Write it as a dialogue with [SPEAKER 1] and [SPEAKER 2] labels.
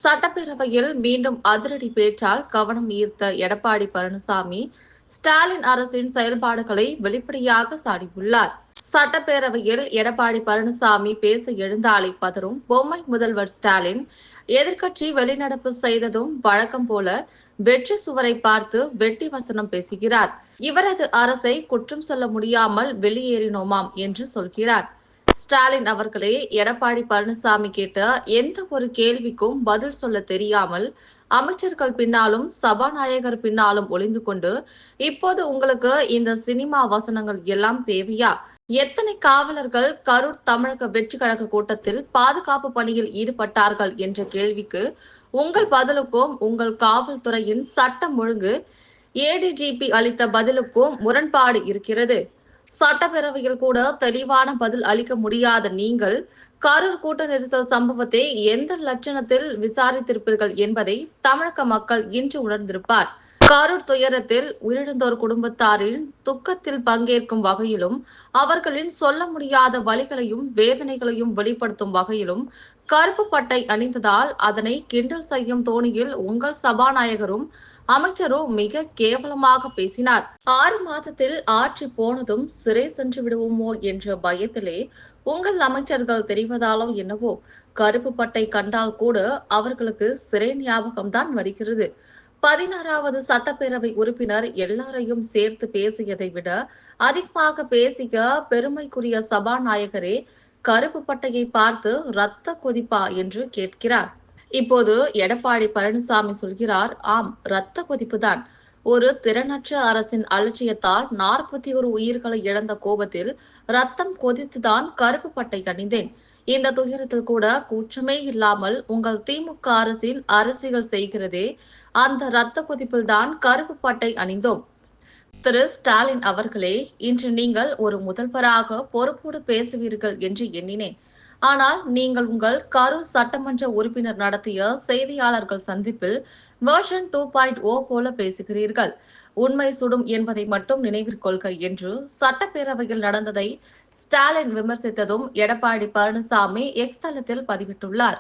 [SPEAKER 1] சட்டப்பேரவையில் மீண்டும் அதிரடி பேச்சால் கவனம் ஈர்த்த எடப்பாடி பழனிசாமி, ஸ்டாலின் அரசின் செயல்பாடுகளை வெளிப்படையாக சாடியுள்ளார். சட்டப்பேரவையில் எடப்பாடி பழனிசாமி பேச எழுந்தாலே பதறும் பொம்மை முதல்வர் ஸ்டாலின், எதிர்க்கட்சி வெளிநடப்பு செய்ததும் வழக்கம் போல வெற்றி சுவரை பார்த்து வெட்டி வசனம் பேசுகிறார். இவரது அரசை குற்றம் சொல்ல முடியாமல் வெளியேறினோமாம் என்று சொல்கிறார். ஸ்டாலின் அவர்களே, எடப்பாடி பழனிசாமி கேட்ட எந்த ஒரு கேள்விக்கும் பதில் சொல்ல தெரியாமல் அமைச்சர்கள் பின்னாலும் சபாநாயகர் பின்னாலும் ஒளிந்து கொண்டு, இப்போது உங்களுக்கு இந்த சினிமா வசனங்கள் எல்லாம் தேவையா? எத்தனை காவலர்கள் கரூர் தமிழக வெற்றி கழக கூட்டத்தில் பாதுகாப்பு பணியில் ஈடுபட்டார்கள் என்ற கேள்விக்கு உங்கள் பதிலுக்கும் உங்கள் காவல்துறையின் சட்டம் ஒழுங்கு ஏடிஜிபி அளித்த பதிலுக்கும் முரண்பாடு இருக்கிறது. சட்டப்பேரவையில் கூட தெளிவான பதில் அளிக்க முடியாத நீங்கள், கரூர் கூட்ட நெரிசல் சம்பவத்தை எந்த லட்சணத்தில் விசாரித்திருப்பீர்கள் என்பதை தமிழக மக்கள் இன்று உணர்ந்திருப்பார். கரூர் துயரத்தில் உயிரிழந்தோர் குடும்பத்தாரின் துக்கத்தில் பங்கேற்கும் வகையிலும், அவர்களின் சொல்ல முடியாத வலிகளையும் வேதனைகளையும் வெளிப்படுத்தும் வகையிலும் கருப்பு பட்டை அணிந்ததால் அதனை கிண்டல் செய்யும் தோணியில் உங்கள் சபாநாயகரும் அமைச்சரும் மிக கேவலமாக பேசினார். 6 மாதத்தில் ஆட்சி போனதும் சிறை சென்று விடுவோமோ என்ற பயத்திலே உங்கள் அமைச்சர்கள் தெரிவதாலோ என்னவோ, கருப்பு பட்டை கண்டால் கூட அவர்களுக்கு சிறை ஞாபகம்தான் வருகிறது. 16வது சட்டப்பேரவை உறுப்பினர் எல்லாரையும் சேர்த்து பேசியதை விட அதிகமாக பேசிய பெருமைக்குரிய சபாநாயகரே கருப்பு பட்டையை பார்த்து ரத்த கொதிப்பா என்று கேட்கிறார். இப்போது எடப்பாடி பழனிசாமி சொல்கிறார், ஆம், ரத்த கொதிப்புதான். ஒரு திறனற்ற அரசின் அலட்சியத்தால் 41 உயிர்களை இழந்த கோபத்தில் ரத்தம் கொதித்துதான் கருப்பு பட்டை அணிந்தேன். இந்த துயரத்தில் கூட கூச்சமே இல்லாமல் உங்கள் திமுக அரசின் அரசியல் செய்கிறதே, அந்த ரத்த கொதிப்பில்தான் கருப்பு பட்டை அணிந்தோம். திரு ஸ்டாலின் அவர்களே, இன்று நீங்கள் ஒரு முதல்வராக பொறுப்போடு பேசுவீர்கள் என்று எண்ணினேன். ஆனால் நீங்கள் உங்கள் கரூர் சட்டமன்ற உறுப்பினர் நடத்திய செய்தியாளர்கள் சந்திப்பில் வெர்ஷன் 2.0 போல பேசுகிறீர்கள். உண்மை சுடும் என்பதை மட்டும் நினைவிற்கொள்க என்று சட்டப்பேரவையில் நடந்ததை ஸ்டாலின் விமர்சித்ததும் எடப்பாடி பழனிசாமி எக்ஸ் தளத்தில் பதிவிட்டுள்ளார்.